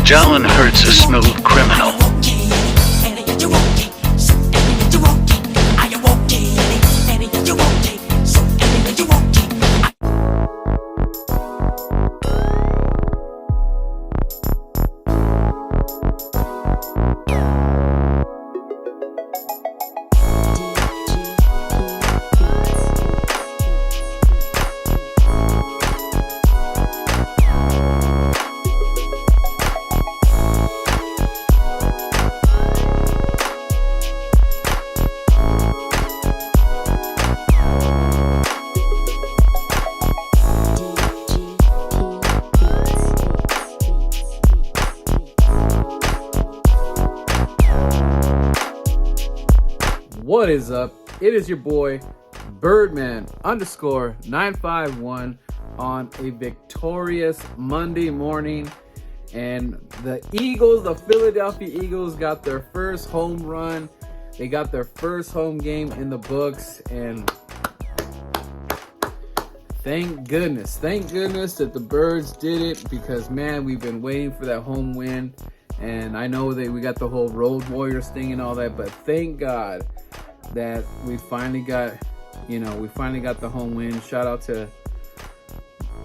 Jalen Hurts, a smooth criminal. What is up? It is your boy Birdman _951 on a victorious Monday morning, and the Philadelphia Eagles got their first home run. They got their first home game in the books, and thank goodness that the Birds did it, because man, we've been waiting for that home win. And I know that we got the whole Road Warriors thing and all that, but thank God that we finally got the home win. Shout out to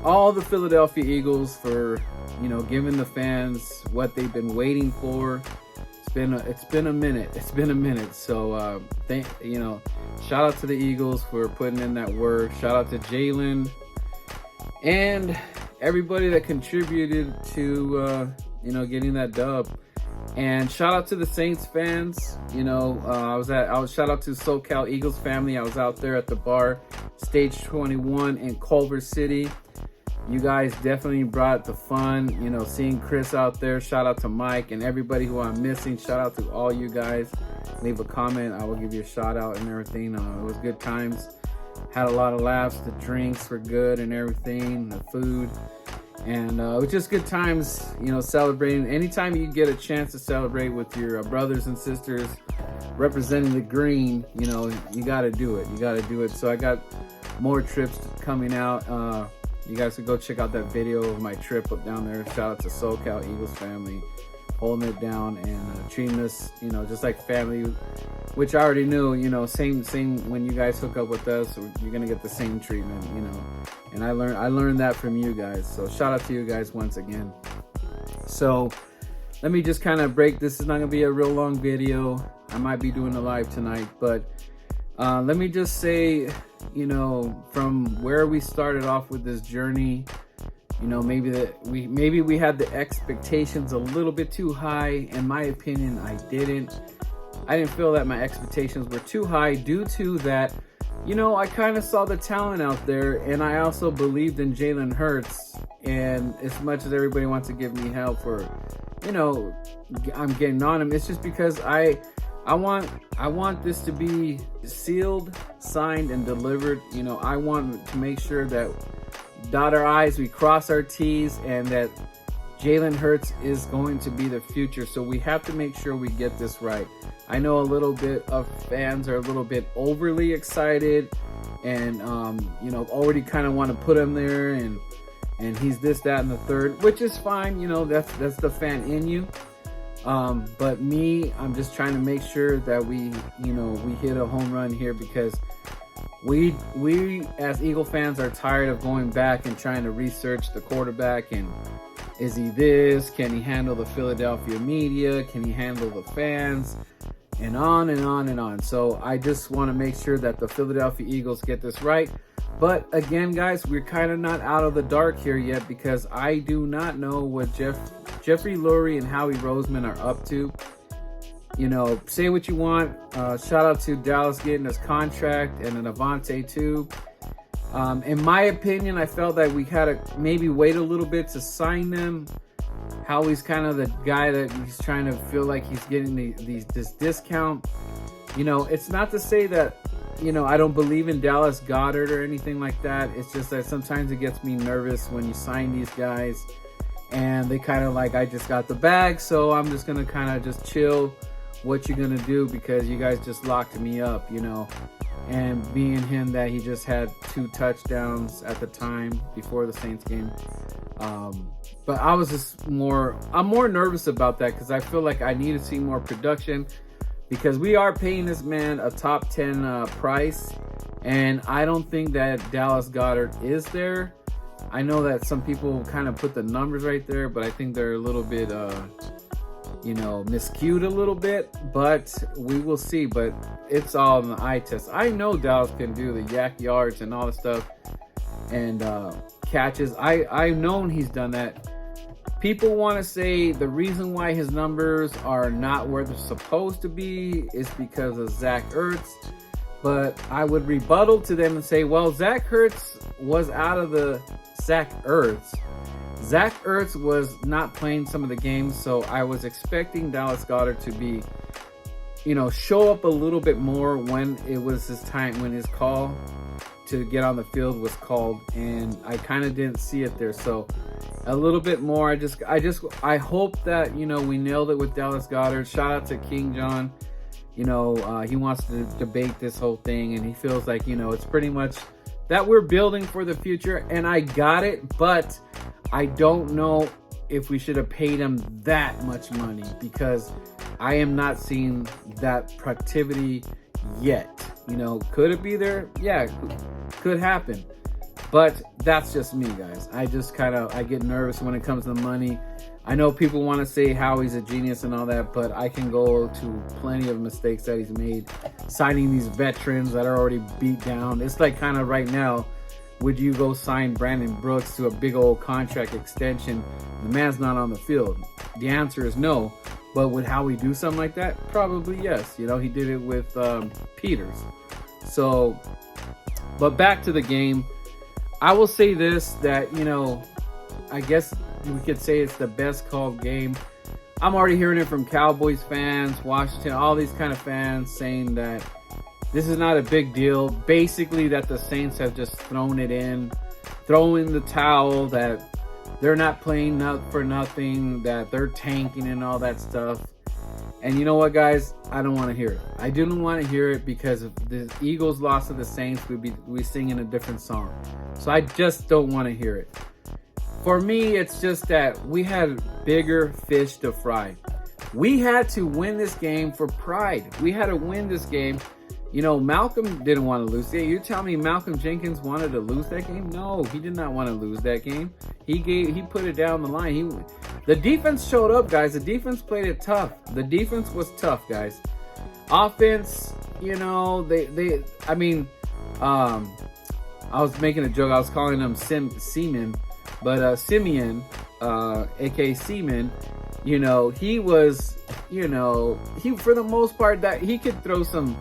all the Philadelphia Eagles for, giving the fans what they've been waiting for. It's been a minute. So shout out to the Eagles for putting in that work. Shout out to Jalen and everybody that contributed to getting that dub. And shout out to the Saints fans. Shout out to SoCal Eagles family. I was out there at the bar, Stage 21 in Culver City. You guys definitely brought the fun, seeing Chris out there. Shout out to Mike and everybody who I'm missing. Shout out to all you guys. Leave a comment, I will give you a shout out and everything. It was good times. Had a lot of laughs. The drinks were good and everything. The food. And it was just good times, celebrating. Anytime you get a chance to celebrate with your brothers and sisters representing the green, you got to do it. So I got more trips coming out. You guys can go check out that video of my trip up down there. Shout out to SoCal Eagles family, holding it down and treating us, just like family, which I already knew, same when you guys hook up with us, you're going to get the same treatment, and I learned that from you guys. So shout out to you guys once again. So let me just kind of break. This is not going to be a real long video. I might be doing a live tonight, but let me just say, from where we started off with this journey, maybe we had the expectations a little bit too high. In my opinion, I didn't feel that my expectations were too high, due to that, I kind of saw the talent out there, and I also believed in Jalen Hurts. And as much as everybody wants to give me hell for, I'm getting on him, it's just because I want this to be sealed, signed, and delivered. I want to make sure that dot our I's, we cross our T's, and that Jalen Hurts is going to be the future. So we have to make sure we get this right. I know a little bit of fans are a little bit overly excited and, already kind of want to put him there and he's this, that, and the third, which is fine. That's the fan in you. But me, I'm just trying to make sure that we hit a home run here, because we as Eagle fans are tired of going back and trying to research the quarterback, and is he this? Can he handle the Philadelphia media? Can he handle the fans? And on and on and on. So I just want to make sure that the Philadelphia Eagles get this right. But again, guys, we're kind of not out of the dark here yet, because I do not know what Jeffrey Lurie and Howie Roseman are up to. Say what you want. Shout out to Dallas getting his contract, and an Avante too. In my opinion, I felt that we had to maybe wait a little bit to sign them. Howie's kind of the guy that he's trying to feel like he's getting this discount. It's not to say that, I don't believe in Dallas Goedert or anything like that. It's just that sometimes it gets me nervous when you sign these guys and they kind of like, I just got the bag, so I'm just going to kind of just chill. What you going to do, because you guys just locked me up, and being him that he just had 2 touchdowns at the time before the Saints game. But I'm more nervous about that because I feel like I need to see more production because we are paying this man a top 10 price, and I don't think that Dallas Goedert is there. I know that some people kind of put the numbers right there, but I think they're a little bit, miscued a little bit, but we will see. But it's all in the eye test. I know Dallas can do the yak yards and all the stuff and catches. I've known he's done that. People want to say the reason why his numbers are not where they're supposed to be is because of Zach Ertz. But I would rebuttal to them and say, well, Zach Ertz was out of the Zach Ertz. Zach Ertz was not playing some of the games, so I was expecting Dallas Goedert to be, show up a little bit more when it was his time, when his call to get on the field was called, and I kind of didn't see it there. So a little bit more. I hope that we nailed it with Dallas Goedert. Shout out to King John. He wants to debate this whole thing, and he feels like it's pretty much that we're building for the future, and I got it, but I don't know if we should have paid him that much money because I am not seeing that productivity yet. Could it be there? Yeah, could happen. But that's just me, guys. I get nervous when it comes to money. I know people want to say how he's a genius and all that, but I can go to plenty of mistakes that he's made signing these veterans that are already beat down. It's like kind of right now, would you go sign Brandon Brooks to a big old contract extension? The man's not on the field. The answer is no. But would Howie do something like that? Probably yes. He did it with Peters. So, but back to the game. I will say this, that, I guess we could say it's the best called game. I'm already hearing it from Cowboys fans, Washington, all these kind of fans saying that this is not a big deal. Basically, that the Saints have just thrown in the towel, that they're not playing for nothing, that they're tanking and all that stuff. And you know what, guys? I don't want to hear it. I didn't want to hear it because if the Eagles lost to the Saints, we'd singing a different song. So I just don't want to hear it. For me, it's just that we had bigger fish to fry. We had to win this game for pride. We had to win this game. Malcolm didn't want to lose. You tell me Malcolm Jenkins wanted to lose that game? No, he did not want to lose that game. He put it down the line. The defense showed up, guys. The defense played it tough. The defense was tough, guys. Offense, I was making a joke. I was calling him Seaman, but Simeon, aka Seaman, he was, he for the most part that he could throw some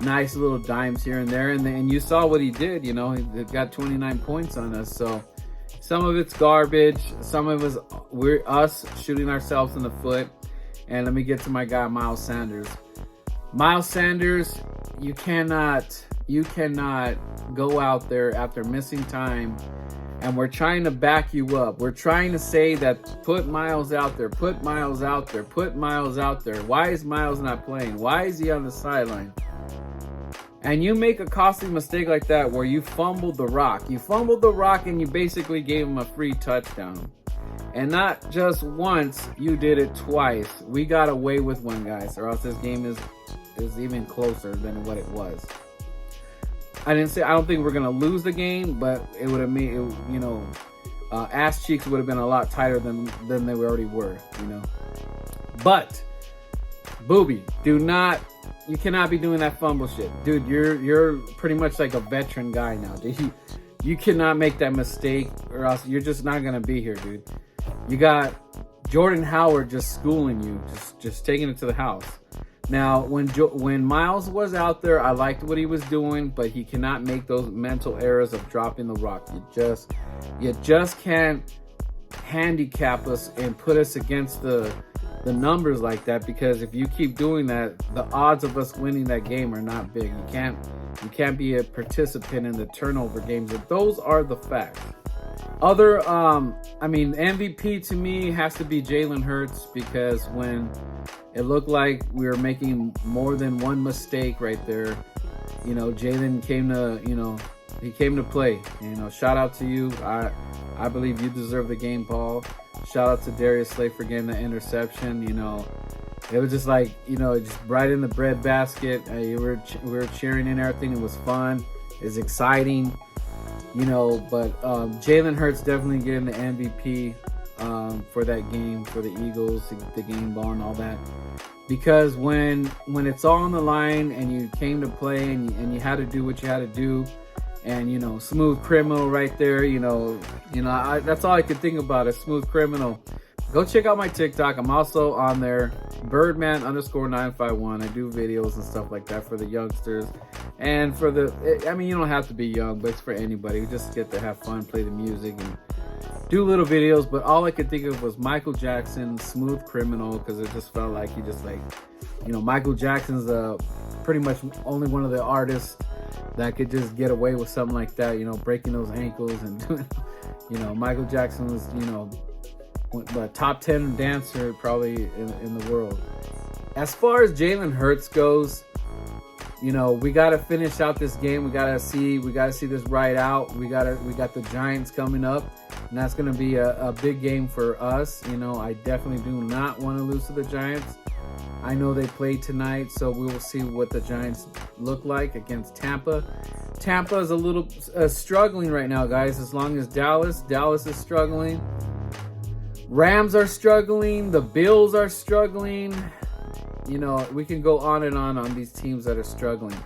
nice little dimes here and there, and you saw what he did. He got 29 points on us. So some of it's garbage, some of it's we're us shooting ourselves in the foot. And let me get to my guy Miles Sanders. Miles Sanders, you cannot go out there after missing time, and we're trying to back you up. We're trying to say that put Miles out there, put Miles out there, put Miles out there. Why is Miles not playing? Why is he on the sideline? And you make a costly mistake like that where you fumbled the rock. You fumbled the rock and you basically gave him a free touchdown. And not just once, you did it twice. We got away with one, guys, or else this game is even closer than what it was. I don't think we're going to lose the game, but it would have made, ass cheeks would have been a lot tighter than they already were, But, Booby, you cannot be doing that fumble shit. Dude, you're pretty much like a veteran guy now, dude. You cannot make that mistake, or else you're just not going to be here, dude. You got Jordan Howard just schooling you, just taking it to the house. Now, when Miles was out there, I liked what he was doing, but he cannot make those mental errors of dropping the rock. You just can't handicap us and put us against the numbers like that, because if you keep doing that, the odds of us winning that game are not big. You can't be a participant in the turnover games. Those are the facts. MVP to me has to be Jalen Hurts, because when it looked like we were making more than one mistake right there, you know, Jalen came to, you know, he came to play. You know, shout out to you. I believe you deserve the game, Paul. Shout out to Darius Slay for getting the interception. You know, it was just like, you know, just right in the breadbasket. We were cheering and everything. It was fun. It's exciting. You know, but Jalen Hurts definitely getting the MVP for that game, for the Eagles, the game ball and all that. Because when it's all on the line and you came to play and you had to do what you had to do, and, you know, Smooth Criminal right there, you know, that's all I could think about is Smooth Criminal. Go check out my TikTok. I'm also on there, Birdman_951. I do videos and stuff like that for the youngsters. And for I mean, you don't have to be young, but it's for anybody. You just get to have fun, play the music, and do little videos. But all I could think of was Michael Jackson, Smooth Criminal, because it just felt like he just, like, you know, Michael Jackson's pretty much only one of the artists that could just get away with something like that, you know, breaking those ankles and doing, you know, Michael Jackson was, you know, the top 10 dancer probably in the world. As far as Jalen Hurts goes, you know, we got to finish out this game. We got to see this ride out. We got the Giants coming up, and that's going to be a big game for us. You know, I definitely do not want to lose to the Giants. I know they played tonight, so we will see what the Giants look like against Tampa. Tampa is a little struggling right now, guys, as long as Dallas is struggling. Rams are struggling. The Bills are struggling. You know, we can go on and on these teams that are struggling.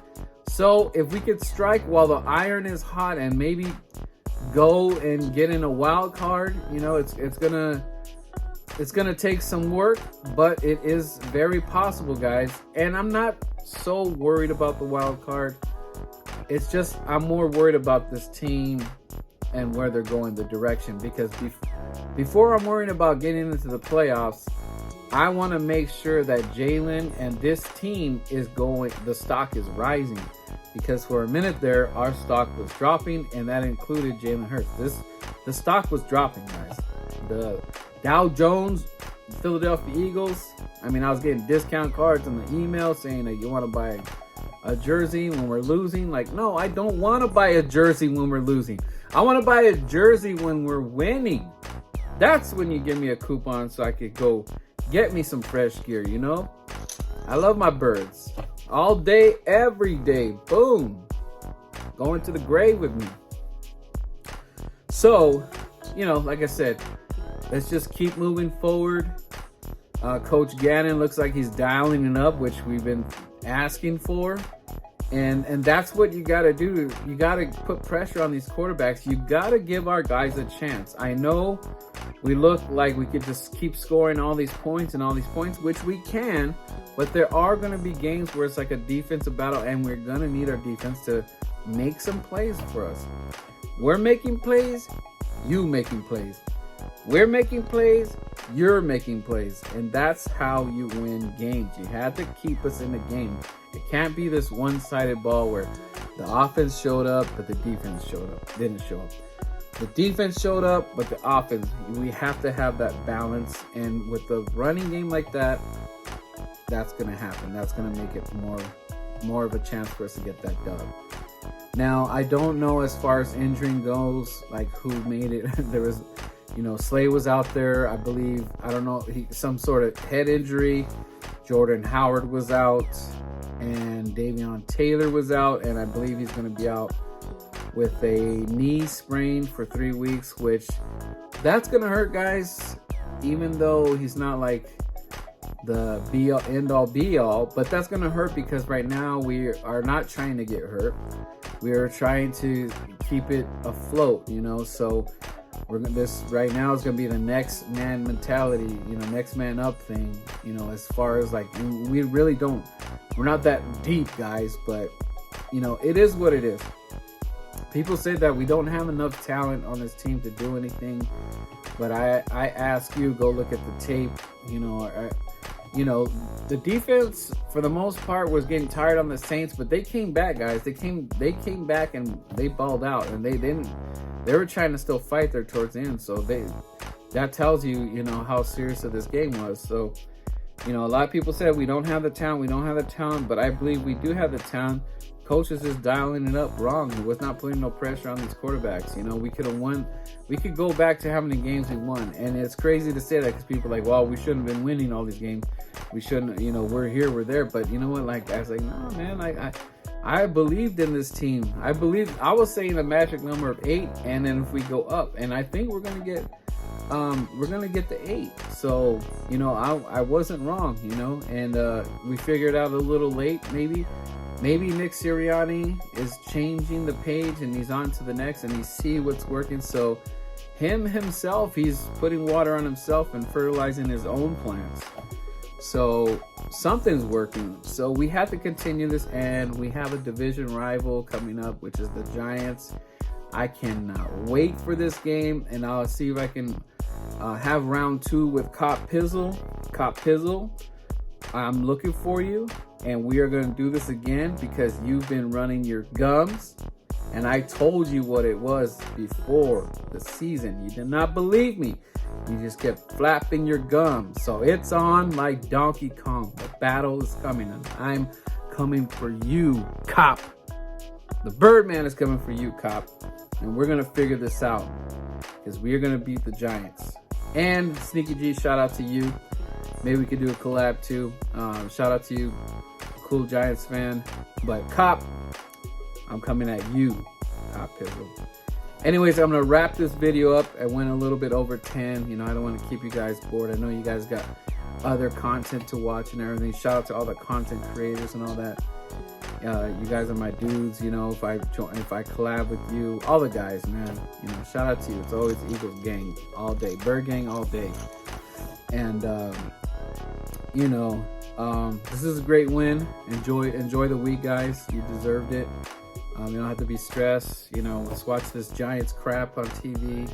So if we could strike while the iron is hot and maybe go and get in a wild card, you know, it's gonna take some work, but it is very possible, guys. And I'm not so worried about the wild card. It's just I'm more worried about this team and where they're going, the direction. Because before I'm worrying about getting into the playoffs, I want to make sure that Jalen and this team is going, the stock is rising. Because for a minute there, our stock was dropping, and that included Jalen Hurts. The stock was dropping, guys. The Dow Jones, Philadelphia Eagles, I mean, I was getting discount cards in the email saying that you want to buy a jersey when we're losing. Like, no, I don't want to buy a jersey when we're losing. I want to buy a jersey when we're winning. That's when you give me a coupon so I could go get me some fresh gear, you know? I love my birds. All day, every day. Boom. Going to the grave with me. So, you know, like I said, let's just keep moving forward. Coach Gannon looks like he's dialing it up, which we've been asking for. And that's what you got to do. You got to put pressure on these quarterbacks. You got to give our guys a chance. I know we look like we could just keep scoring all these points, which we can. But there are going to be games where it's like a defensive battle, and we're going to need our defense to make some plays for us. We're making plays, you making plays. We're making plays, you're making plays. And that's how you win games. You have to keep us in the game. It can't be this one-sided ball where the offense showed up, but the defense didn't show up. The defense showed up, but the offense, we have to have that balance. And with the running game like that, that's going to happen. That's going to make it more of a chance for us to get that dub. Now, I don't know as far as injury goes, like who made it. There was, you know, Slay was out there, I believe. I don't know, some sort of head injury. Jordan Howard was out, and Davion Taylor was out, and I believe he's going to be out with a knee sprain for 3 weeks, which that's going to hurt, guys, even though he's not like the be-all, end-all, be-all, but that's going to hurt because right now we are not trying to get hurt. We are trying to keep it afloat, you know, so this right now is going to be the next man mentality, you know, next man up thing, you know, as far as like, we really don't, we're not that deep, guys, but, you know, it is what it is. People say that we don't have enough talent on this team to do anything, but I ask you, go look at the tape, you know, the defense for the most part was getting tired on the Saints, but they came back, guys. They came back and they balled out, and they were trying to still fight there towards the end. So that tells you, you know, how serious this game was. So, you know, a lot of people said we don't have the talent, but I believe we do have the talent. coaches just dialing it up wrong. He was not putting no pressure on these quarterbacks. You know, we could have won. We could go back to how many games we won. And it's crazy to say that because people are like, well, we shouldn't have been winning all these games. We shouldn't, you know, we're here, we're there. But you know what? Like, I was like, no, man, I believed in this team. I was saying a magic number of 8, and then if we go up, and I think we're gonna get the 8. So, you know, I wasn't wrong, you know, and we figured out a little late, maybe Nick Sirianni is changing the page and he's on to the next and he see what's working. So himself, he's putting water on himself and fertilizing his own plants. So something's working. So we have to continue this, and we have a division rival coming up, which is the Giants. I cannot wait for this game, and I'll see if I can have round 2 with Cop Pizzle. Cop Pizzle, I'm looking for you, and we are going to do this again because you've been running your gums, and I told you what it was before the season. You did not believe me. You just kept flapping your gums. So it's on like Donkey Kong. The battle is coming, and I'm coming for you, Cop. The Birdman is coming for you, Cop. And we're going to figure this out because we are going to beat the Giants. And Sneaky G, shout out to you. Maybe we could do a collab too. Shout out to you, cool Giants fan. But Cop, I'm coming at you, Cop Pizzle. Anyways, I'm going to wrap this video up. I went a little bit over 10. You know, I don't want to keep you guys bored. I know you guys got other content to watch and everything. Shout out to all the content creators and all that. You guys are my dudes. You know, if I collab with you, all the guys, man. You know, shout out to you. It's always Eagles gang all day, Bird gang all day. And you know, this is a great win. Enjoy the week, guys. You deserved it. You don't have to be stressed. You know, let's watch this Giants crap on TV.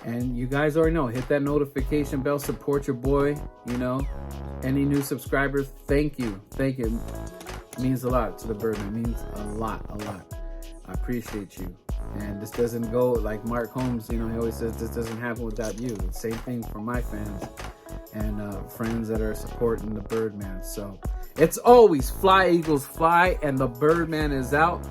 And you guys already know, hit that notification bell, support your boy. You know, any new subscribers, thank you. Thank you. It means a lot to the Birdman. It means a lot. I appreciate you. And this doesn't go like Mark Holmes, you know, he always says this doesn't happen without you. The same thing for my fans and friends that are supporting the Birdman. So it's always fly, Eagles, fly, and the Birdman is out.